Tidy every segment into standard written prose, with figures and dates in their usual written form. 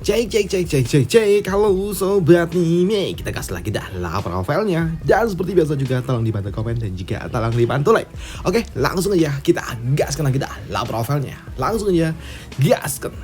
Cek, halo sobat Nime. Kita gas lagi dah lah profilnya. Dan seperti biasa juga tolong dibantu komen dan juga tolong dibantu like. Oke, langsung aja kita gaskan lagi dah lah profilnya. Langsung aja gaskan.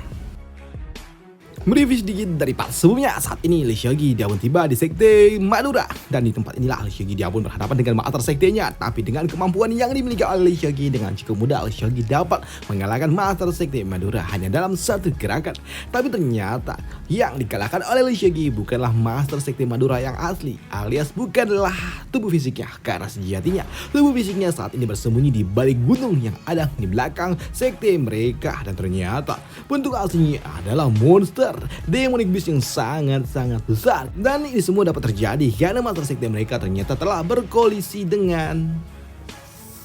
Mereview sedikit dari part sebelumnya. Saat ini Lee Seok-gi dia pun tiba di sekte Madura. Dan di tempat inilah Lee Seok-gi dia pun berhadapan dengan master sektenya. Tapi dengan kemampuan yang dimiliki oleh Lee Seok-gi, dengan cukup mudah Lee Seok-gi dapat mengalahkan master sekte Madura hanya dalam satu gerakan. Tapi ternyata yang dikalahkan oleh Lee Seok-gi bukanlah master sekte Madura yang asli, alias bukanlah tubuh fisiknya. Karena sejatinya tubuh fisiknya saat ini bersembunyi di balik gunung yang ada di belakang sekte mereka. Dan ternyata bentuk aslinya adalah monster demonic beast yang sangat-sangat besar. Dan ini semua dapat terjadi karena master sekte mereka ternyata telah berkolisi dengan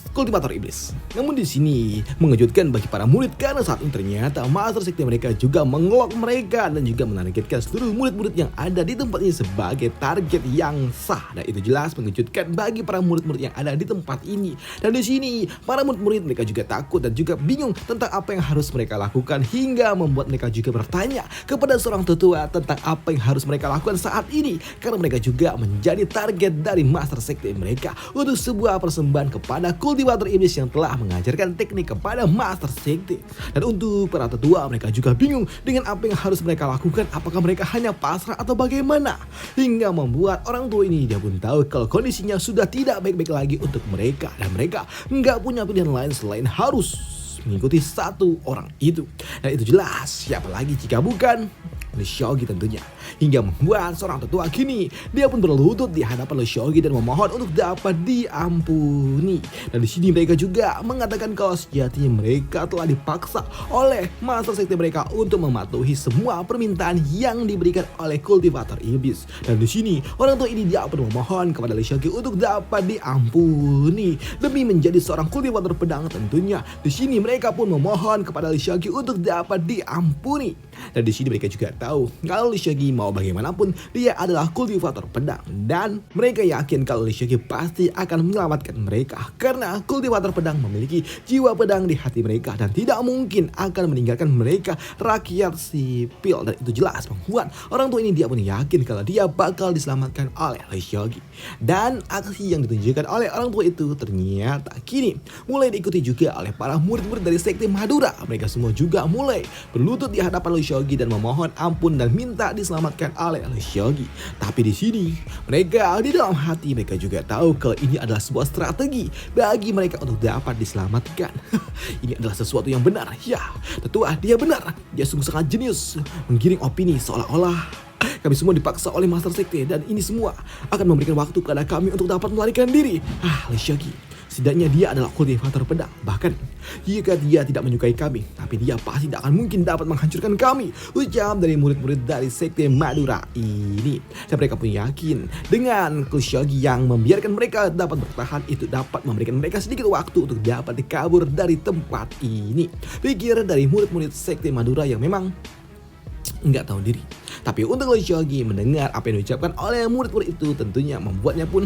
kultivator iblis. Namun di sini mengejutkan bagi para murid karena saat ini ternyata master sekte mereka juga mengelok mereka dan juga menargetkan seluruh murid-murid yang ada di tempat ini sebagai target yang sah. Dan itu jelas mengejutkan bagi para murid-murid yang ada di tempat ini. Dan di sini para murid-murid mereka juga takut dan juga bingung tentang apa yang harus mereka lakukan, hingga membuat mereka juga bertanya kepada seorang tetua tentang apa yang harus mereka lakukan saat ini, karena mereka juga menjadi target dari master sekte mereka untuk sebuah persembahan kepada kultivator iblis yang telah mengajarkan teknik kepada master sekte. Dan untuk para tetua mereka juga bingung dengan apa yang harus mereka lakukan, apakah mereka hanya pasrah atau bagaimana, hingga membuat orang tua ini dia pun tahu kalau kondisinya sudah tidak baik-baik lagi untuk mereka, dan mereka nggak punya pilihan lain selain harus mengikuti satu orang itu. Dan itu jelas siapa lagi jika bukan Lee Seok-gi tentunya, hingga membuat seorang tetua kini dia pun berlutut di hadapan Lee Seok-gi dan memohon untuk dapat diampuni. Dan di sini mereka juga mengatakan kalau sejatinya mereka telah dipaksa oleh master sekte mereka untuk mematuhi semua permintaan yang diberikan oleh kultivator iblis. Dan di sini orang tua ini dia pun memohon kepada Lee Seok-gi untuk dapat diampuni demi menjadi seorang kultivator pedang tentunya. Di sini mereka pun memohon kepada Lee Seok-gi untuk dapat diampuni. Dan di sini mereka juga tahu kalau Lee Seok-gi mau bagaimanapun dia adalah kultivator pedang, dan mereka yakin kalau Lee Seok-gi pasti akan menyelamatkan mereka karena kultivator pedang memiliki jiwa pedang di hati mereka dan tidak mungkin akan meninggalkan mereka rakyat sipil. Dan itu jelas membuat orang tua ini dia pun yakin kalau dia bakal diselamatkan oleh Lee Seok-gi. Dan aksi yang ditunjukkan oleh orang tua itu ternyata kini mulai diikuti juga oleh para murid-murid dari sekte Madura. Mereka semua juga mulai berlutut di hadapan Lee Seok-gi dan memohon ampun dan minta diselamatkan oleh Lee Seok-gi. Tapi di sini mereka di dalam hati mereka juga tahu kalau ini adalah sebuah strategi bagi mereka untuk dapat diselamatkan. Ini adalah sesuatu yang benar. Ya, tetua dia benar. Dia sungguh sangat jenius menggiring opini seolah-olah kami semua dipaksa oleh master sekte dan ini semua akan memberikan waktu kepada kami untuk dapat melarikan diri. Lee Seok-gi, setidaknya dia adalah kultivator pedang. Bahkan jika dia tidak menyukai kami, tapi dia pasti tidak akan mungkin dapat menghancurkan kami, ucap dari murid-murid dari sekte Madura ini. Dan mereka pun yakin dengan Lee Seok-gi yang membiarkan mereka dapat bertahan itu dapat memberikan mereka sedikit waktu untuk dapat kabur dari tempat ini. Pikir dari murid-murid sekte Madura yang memang nggak tahu diri. Tapi untuk Lee Seok-gi mendengar apa yang diucapkan oleh murid-murid itu tentunya membuatnya pun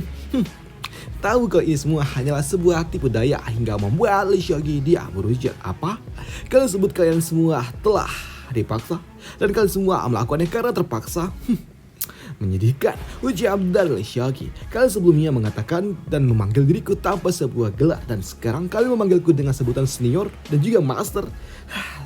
tahu kalau ini semua hanyalah sebuah tipu daya, hingga membuat Lee Seok-gi dia berujar, apa? Kalian sebut kalian semua telah dipaksa dan kalian semua melakukannya karena terpaksa? Menyedihkan, ucap dari Lee Seok-gi. Kalian sebelumnya mengatakan dan memanggil diriku tanpa sebuah gelar, dan sekarang kalian memanggilku dengan sebutan senior dan juga master.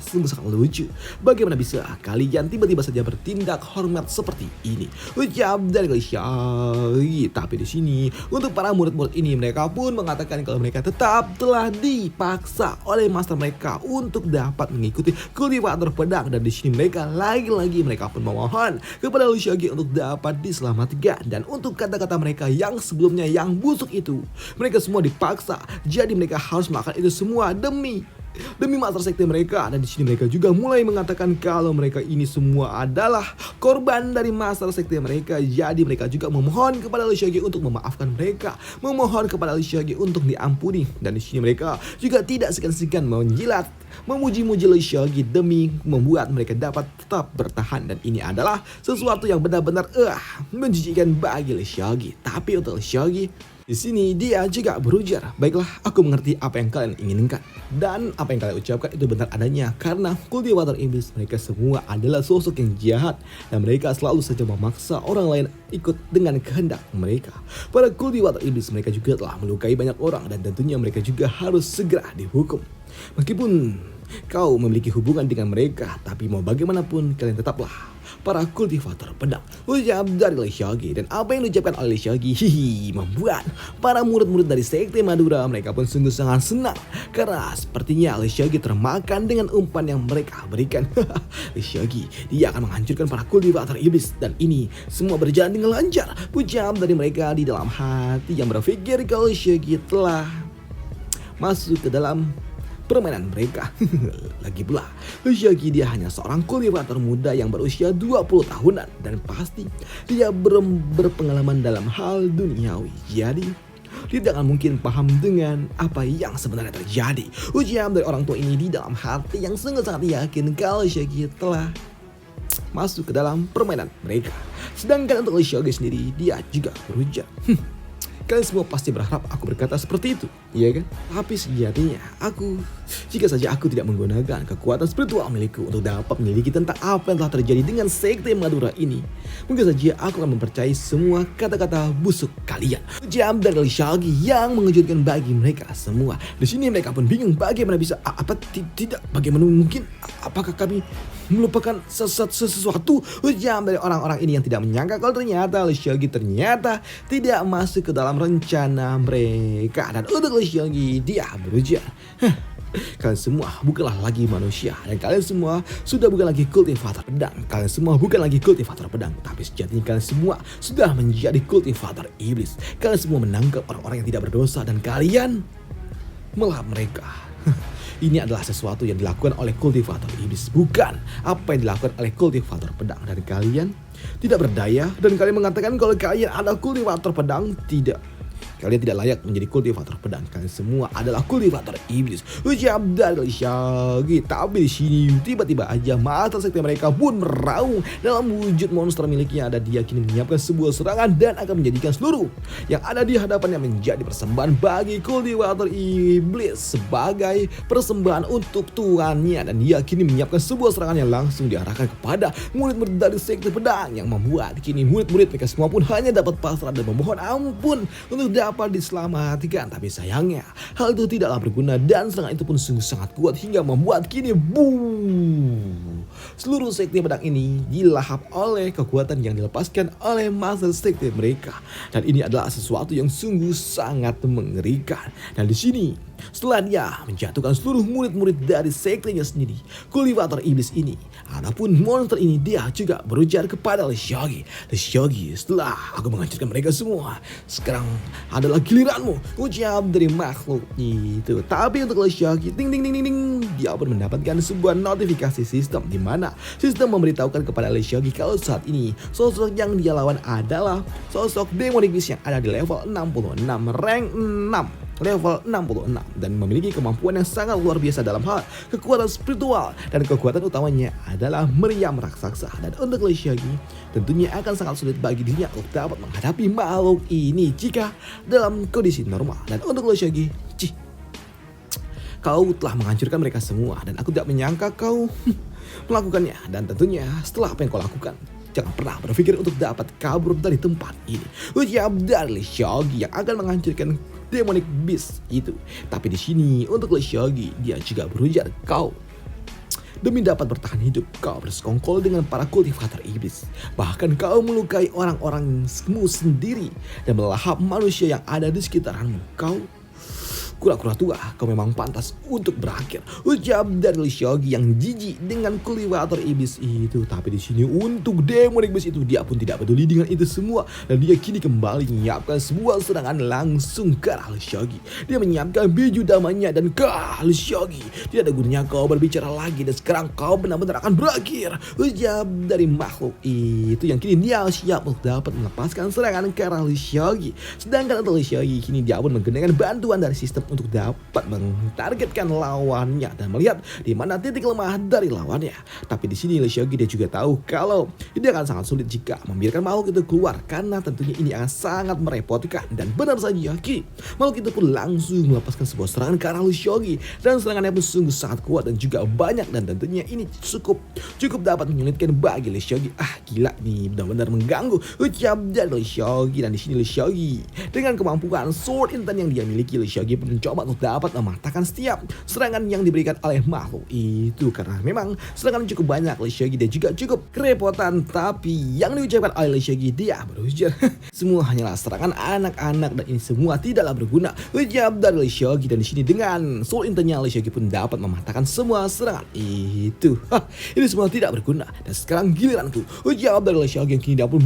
Sungguh sangat lucu. Bagaimana bisa kalian tiba-tiba saja bertindak hormat seperti ini? Ucap dari Lee Seok-gi. Tapi di sini untuk para murid-murid ini mereka pun mengatakan kalau mereka tetap telah dipaksa oleh master mereka untuk dapat mengikuti kultivator pedang. Dan di sini mereka lagi-lagi mereka pun memohon kepada Lee Seok-gi untuk dapat diselamatkan. Dan untuk kata-kata mereka yang sebelumnya yang busuk itu, mereka semua dipaksa. Jadi mereka harus melakukan itu semua demi master sekte mereka. Dan di sini mereka juga mulai mengatakan kalau mereka ini semua adalah korban dari master sekte mereka. Jadi mereka juga memohon kepada Lee Seok-gi untuk memaafkan mereka, memohon kepada Lee Seok-gi untuk diampuni. Dan di sini mereka juga tidak segan-segan menjilat, memuji-muji Lee Seok-gi demi membuat mereka dapat tetap bertahan. Dan ini adalah sesuatu yang benar-benar menjijikkan bagi Lee Seok-gi. Tapi untuk Lee Seok-gi Di sini dia juga berujar, baiklah aku mengerti apa yang kalian inginkan. Dan apa yang kalian ucapkan itu benar adanya karena kultivator iblis mereka semua adalah sosok yang jahat. Dan mereka selalu saja memaksa orang lain ikut dengan kehendak mereka. Para kultivator iblis mereka juga telah melukai banyak orang dan tentunya mereka juga harus segera dihukum. Meskipun kau memiliki hubungan dengan mereka, tapi mau bagaimanapun kalian tetaplah para kultivator pedang. Ucap dari Lee Seolgi, dan apa yang diucapkan oleh Lee Seolgi membuat para murid-murid dari sekte Madura mereka pun sungguh sangat senang karena sepertinya Lee Seolgi termakan dengan umpan yang mereka berikan. Lee Seolgi dia akan menghancurkan para kultivator iblis dan ini semua berjalan dengan lancar. Ucap dari mereka di dalam hati yang berpikir kalau Lee Seolgi telah masuk ke dalam permainan mereka. Lagi pula, Lee Seolgi dia hanya seorang kultivator muda yang berusia 20 tahunan dan pasti dia berpengalaman dalam hal duniawi. Jadi, dia tidak mungkin paham dengan apa yang sebenarnya terjadi. Ujian dari orang tua ini di dalam hati yang sangat yakin kalau Lee Seolgi telah masuk ke dalam permainan mereka. Sedangkan untuk Lee Seolgi sendiri, dia juga berujar, kalian semua pasti berharap aku berkata seperti itu, iya kan? Tapi sejatinya jika saja aku tidak menggunakan kekuatan spiritual milikku untuk dapat menyelidiki tentang apa yang telah terjadi dengan sekte Madura ini, mungkin saja aku akan mempercayai semua kata-kata busuk kalian. Ujian dari Lee Seolgi yang mengejutkan bagi mereka semua. Di sini mereka pun bingung bagaimana bisa tidak bagaimana mungkin apakah kami melupakan sesuatu. Ujian dari orang-orang ini yang tidak menyangka kalau ternyata Lee Seolgi ternyata tidak masuk ke dalam rencana mereka. Dan untuk Lee Seolgi dia berujar, kalian semua bukanlah lagi manusia dan kalian semua sudah bukan lagi kultivator pedang. Kalian semua bukan lagi kultivator pedang, tapi sejatinya kalian semua sudah menjadi kultivator iblis. Kalian semua menangkap orang-orang yang tidak berdosa dan kalian melahap mereka. Ini adalah sesuatu yang dilakukan oleh kultivator iblis, bukan apa yang dilakukan oleh kultivator pedang. Dan kalian tidak berdaya dan kalian mengatakan kalau kalian adalah kultivator pedang. Tidak. Kalian tidak layak menjadi kultivator pedang. Kalian semua adalah kultivator iblis. Ucap dari Lee Seolgi. Tapi di sini tiba-tiba aja mata sekte mereka pun meraung dalam wujud monster miliknya. Dan dia kini menyiapkan sebuah serangan dan akan menjadikan seluruh yang ada di hadapannya menjadi persembahan bagi kultivator iblis sebagai persembahan untuk tuannya. Dan dia kini menyiapkan sebuah serangan yang langsung diarahkan kepada murid-murid dari sekte pedang yang membuat kini murid-murid mereka semua pun hanya dapat pasrah dan memohon ampun untuk dapat diselamatkan. Tapi sayangnya hal itu tidaklah berguna dan serangan itu pun sungguh sangat kuat hingga membuat kini seluruh sekte pedang ini dilahap oleh kekuatan yang dilepaskan oleh masa sekte mereka. Dan ini adalah sesuatu yang sungguh sangat mengerikan. Dan di sini setelah dia menjatuhkan seluruh murid-murid dari sektenya sendiri, kultivator iblis ini, adapun monster ini dia juga berujar kepada Lee Seolgi. Lee Seolgi, setelah aku menghancurkan mereka semua, sekarang adalah giliranmu. Ucap dari makhluk itu. Tapi untuk Lee Seolgi, ding, dia pun mendapatkan sebuah notifikasi sistem di mana sistem memberitahukan kepada Lee Seolgi kalau saat ini sosok yang dia lawan adalah sosok demonic beast yang ada di level 66, rank 6. Level 66 dan memiliki kemampuan yang sangat luar biasa dalam hal kekuatan spiritual dan kekuatan utamanya adalah meriam raksasa. Dan untuk Lee Seolgi tentunya akan sangat sulit bagi dirinya untuk dapat menghadapi makhluk ini jika dalam kondisi normal. Dan untuk Lee Seolgi, kau telah menghancurkan mereka semua dan aku tidak menyangka kau melakukannya. Dan tentunya setelah apa yang kau lakukan, jangan pernah berpikir untuk dapat kabur dari tempat ini. Ucap dari Lee Seolgi yang akan menghancurkan demonic beast itu. Tapi di sini untuk Lee Seolgi dia juga berujar, kau demi dapat bertahan hidup kau bersekongkol dengan para kultivator iblis. Bahkan kau melukai orang-orangmu sendiri dan melahap manusia yang ada di sekitaranmu. Kau kura-kura tua, kau memang pantas untuk berakhir. Ucap dari Lee Seolgi yang jijik dengan kultivator iblis itu. Tapi di sini untuk demonic beast itu dia pun tidak peduli dengan itu semua dan dia kini kembali menyiapkan sebuah serangan langsung ke arah Lee Seolgi. Dia menyiapkan biju damanya dan ke Lee Seolgi. Tidak ada gunanya kau berbicara lagi dan sekarang kau benar-benar akan berakhir. Ucap dari makhluk itu yang kini dia siap untuk dapat melepaskan serangan ke arah Lee Seolgi. Sedangkan untuk Lee Seolgi kini dia pun menggunakan bantuan dari sistem untuk dapat mentargetkan lawannya dan melihat di mana titik lemah dari lawannya. Tapi di sini Lee Seogi dia juga tahu kalau ini akan sangat sulit jika membiarkan makhluk itu keluar, karena tentunya ini akan sangat merepotkan. Dan benar saja, kini makhluk itu pun langsung melepaskan sebuah serangan ke arah Lee Seogi, dan serangannya pun sungguh sangat kuat dan juga banyak, dan tentunya ini cukup dapat menyulitkan bagi Lee Seogi. Gila nih, benar-benar mengganggu ucap dari Lee Seogi. Dan di sini Lee Seogi dengan kemampuan Sword Intent yang dia miliki, Lee Seogi pun mencoba untuk dapat mematahkan setiap serangan yang diberikan oleh makhluk itu, karena memang serangan cukup banyak Lee Seogi dan juga cukup kerepotan. Tapi yang diucapkan oleh Lee Seogi, dia berujar semua hanyalah serangan anak-anak dan ini semua tidaklah berguna, ucap dari Lee Seogi. Dan di sini dengan Sword Intentnya Lee Seogi pun dapat mematahkan semua serangan itu. Ini semua tidak berguna. Dan sekarang giliranku, ucap dari Lee Seogi yang kini dia pun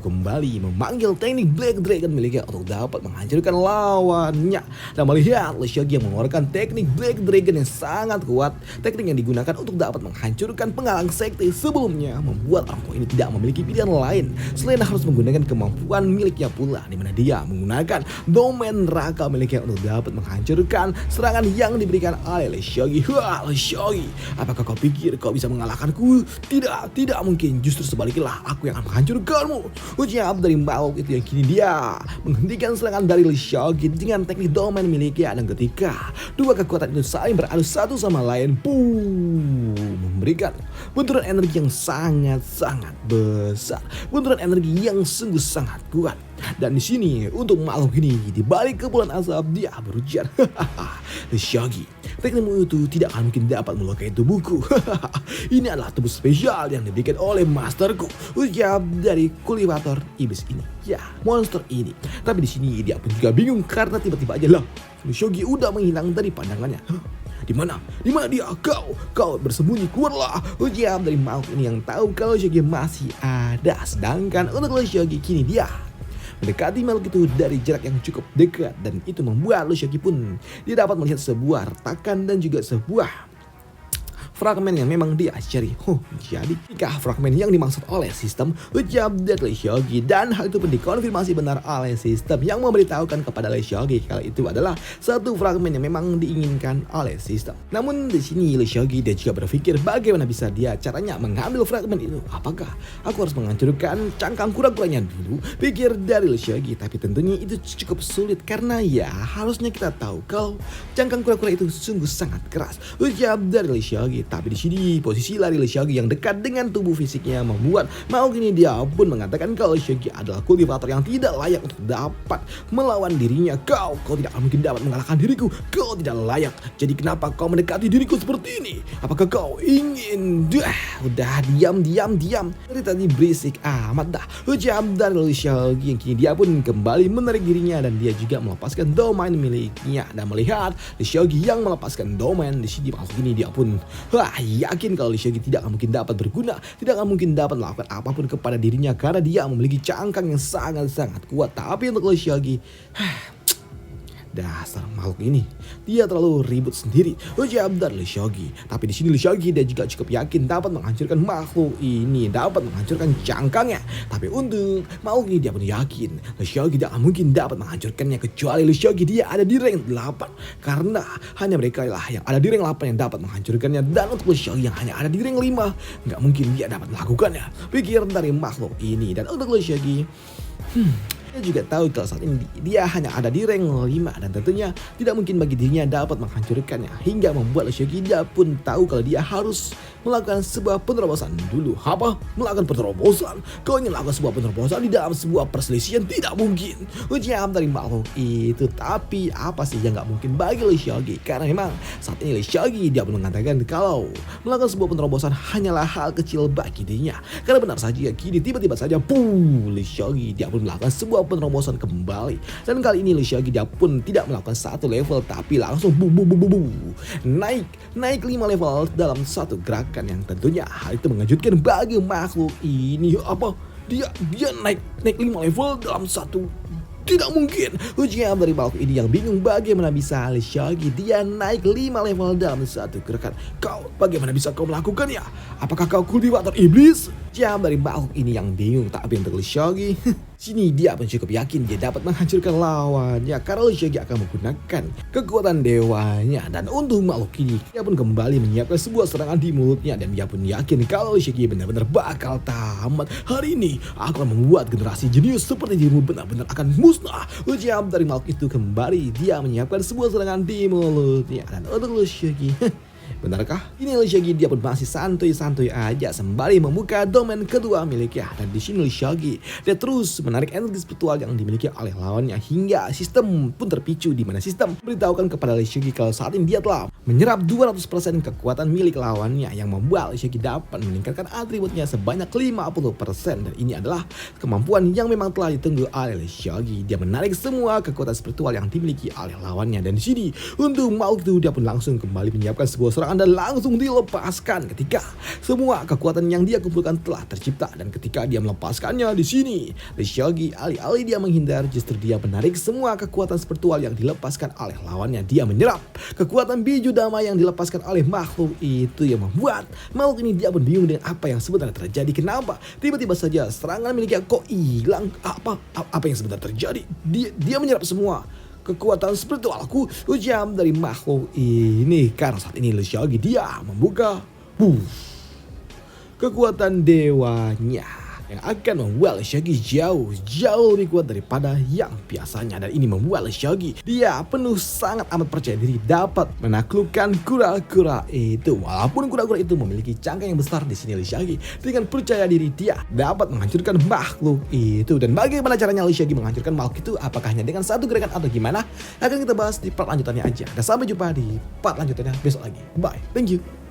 kembali memanggil teknik Black Dragon miliknya untuk dapat menghancurkan lawannya. Dan melihat Lee Seogi yang mengeluarkan teknik Black Dragon yang sangat kuat, teknik yang digunakan untuk dapat menghancurkan penghalang sekte sebelumnya, membuat orang tua ini tidak memiliki pilihan lain selain harus menggunakan kemampuan miliknya pula, di mana dia menggunakan domain neraka miliknya untuk dapat menghancurkan serangan yang diberikan oleh Lee Seogi. Lee Seogi, apakah kau pikir kau bisa mengalahkanku? Tidak mungkin, justru sebaliknya aku yang akan menghancurkanmu, ucap dari makhluk itu yang kini dia menghentikan serangan dari Lee Seogi dengan teknik domain miliknya. Dan ketika dua kekuatan itu saling beradu satu sama lain, memberikan benturan energi yang sangat besar, benturan energi yang sungguh sangat kuat. Dan di sini untuk makhluk ini di balik kepulan asap, dia berujar, Lee Seogi, teknikmu itu tidak akan mungkin dapat melukai tubuhku. Ini adalah tubuh spesial yang diberikan oleh masterku, ucap dari kultivator iblis ini, ya monster ini. Tapi di sini dia pun juga bingung karena tiba-tiba aja Lee Seogi udah menghilang dari pandangannya. Di mana dia? Kau bersembunyi, keluarlah, ucap dari makhluk ini yang tahu kalau Seogi masih ada. Sedangkan untuk Lee Seogi kini dia mendekati makhluk itu dari jarak yang cukup dekat, dan itu membuat Lee Seogi pun dia dapat melihat sebuah retakan dan juga sebuah fragmen yang memang dia cari. Jadi jika fragmen yang dimaksud oleh sistem, ucap dari Lee Seogi, dan hal itu pun dikonfirmasi benar oleh sistem yang memberitahukan kepada Lee Seogi kalau itu adalah satu fragmen yang memang diinginkan oleh sistem. Namun di sini Lee Seogi dia juga berpikir bagaimana bisa dia caranya mengambil fragmen itu. Apakah aku harus menghancurkan cangkang kura-kuranya dulu, pikir dari Lee Seogi. Tapi tentunya itu cukup sulit karena ya harusnya kita tahu kalau cangkang kura-kura itu sungguh sangat keras, ucap dari Lee Seogi. Tapi di sini posisi lari Lee Seogi yang dekat dengan tubuh fisiknya membuat makhluk ini dia pun mengatakan kalau Lee Seogi adalah kultivator yang tidak layak untuk dapat melawan dirinya. Kau tidak mungkin dapat mengalahkan diriku. Kau tidak layak. Jadi kenapa kau mendekati diriku seperti ini? Apakah kau ingin? Udah diam. Dari tadi berisik amat dah, ucap dari Lee Seogi yang kini dia pun kembali menarik dirinya dan dia juga melepaskan domain miliknya. Dan melihat Lee Seogi yang melepaskan domain di sini, makhluk ini dia pun yakin kalau Lee Seogi tidak akan mungkin dapat berguna, tidak akan mungkin dapat melakukan apapun kepada dirinya karena dia memiliki cangkang yang sangat kuat. Tapi untuk Lee Seogi, dasar makhluk ini, dia terlalu ribut sendiri, ucap dari Lee Seogi. Tapi di sini Lee Seogi dia juga cukup yakin dapat menghancurkan makhluk ini, dapat menghancurkan cangkangnya. Tapi untuk makhluk ini dia pun yakin Lee Seogi tidak mungkin dapat menghancurkannya kecuali Lee Seogi dia ada di rank 8, karena hanya mereka lah yang ada di rank 8 yang dapat menghancurkannya. Dan untuk Lee Seogi yang hanya ada di rank 5, nggak mungkin dia dapat melakukannya, pikir dari makhluk ini. Dan untuk Lee Seogi, dia juga tahu kalau saat ini dia hanya ada di rank 5 dan tentunya tidak mungkin bagi dirinya dapat menghancurkannya, hingga membuat Lee Seogi dia pun tahu kalau dia harus melakukan sebuah penerobosan dulu. Apa? Melakukan penerobosan? Kau ingin melakukan sebuah penerobosan di dalam sebuah perselisihan? Tidak mungkin, ucap dari makhluk itu. Tapi apa sih yang nggak mungkin bagi Lee Seogi? Karena memang saat ini Lee Seogi dia pun mengatakan kalau melakukan sebuah penerobosan hanyalah hal kecil bagi dirinya. Karena benar saja kini tiba-tiba saja Lee Seogi dia pun melakukan sebuah penerobosan kembali. Dan kali ini Lee Seogi dia pun tidak melakukan satu level tapi langsung naik 5 level dalam satu gerakan, yang tentunya hal itu mengejutkan bagi makhluk ini. Apa? Dia naik 5 level dalam satu Tidak mungkin. Ujian dari makhluk ini yang bingung bagaimana bisa Shaggy dia naik 5 level dalam satu gerakan. Kau, bagaimana bisa kau melakukannya? Apakah kau kultivator iblis? Jam dari makhluk ini yang bingung tak pintar Shaggy. Sini dia pun cukup yakin dia dapat menghancurkan lawannya karena Shaggy akan menggunakan kekuatan dewanya. Dan untuk makhluk ini, dia pun kembali menyiapkan sebuah serangan di mulutnya dan dia pun yakin kalau Shaggy benar-benar bakal tamat. Hari ini aku akan membuat generasi jenius seperti dirimu benar-benar akan musnah. Ujian dari makhluk itu kembali dia menyiapkan sebuah serangan di mulutnya dan untuk Shaggy. Benarkah? Ini Shaggy dia pun masih santuy-santuy aja sembari membuka domain kedua miliknya. Dan di sini Shaggy dia terus menarik energi spiritual yang dimiliki oleh lawannya hingga sistem pun terpicu di mana sistem memberitahukan kepada Shaggy kalau saat ini dia telah menyerap 200% kekuatan milik lawannya yang membuat Shaggy dapat meningkatkan atributnya sebanyak 50%. Dan ini adalah kemampuan yang memang telah ditunggu oleh Shaggy. Dia menarik semua kekuatan spiritual yang dimiliki oleh lawannya dan di sini untuk makhluk itu dia pun langsung kembali menyiapkan sebuah serangan dan langsung dilepaskan ketika semua kekuatan yang dia kumpulkan telah tercipta. Dan ketika dia melepaskannya di sini, Shaggy alih-alih dia menghindar justru dia menarik semua kekuatan spiritual yang dilepaskan oleh lawannya. Dia menyerap kekuatan biju damai yang dilepaskan oleh makhluk itu yang membuat makhluk ini dia pun bingung dengan apa yang sebenarnya terjadi. Kenapa tiba-tiba saja serangan miliknya kok hilang? Apa yang sebenarnya terjadi? Dia menyerap semua kekuatan spiritualku. Ujian dari makhluk ini karena saat ini Shaggy dia membuka kekuatan dewanya yang akan membuat Shaggy jauh lebih kuat daripada yang biasanya. Dan ini membuat Shaggy dia penuh sangat amat percaya diri dapat menaklukkan kura-kura itu. Walaupun kura-kura itu memiliki cangkang yang besar, di sini Shaggy dengan percaya diri dia dapat menghancurkan makhluk itu. Dan bagaimana caranya Shaggy menghancurkan makhluk itu? Apakah hanya dengan satu gerakan atau gimana? Akan kita bahas di part lanjutannya aja. Dan sampai jumpa di part lanjutannya besok lagi. Bye. Thank you.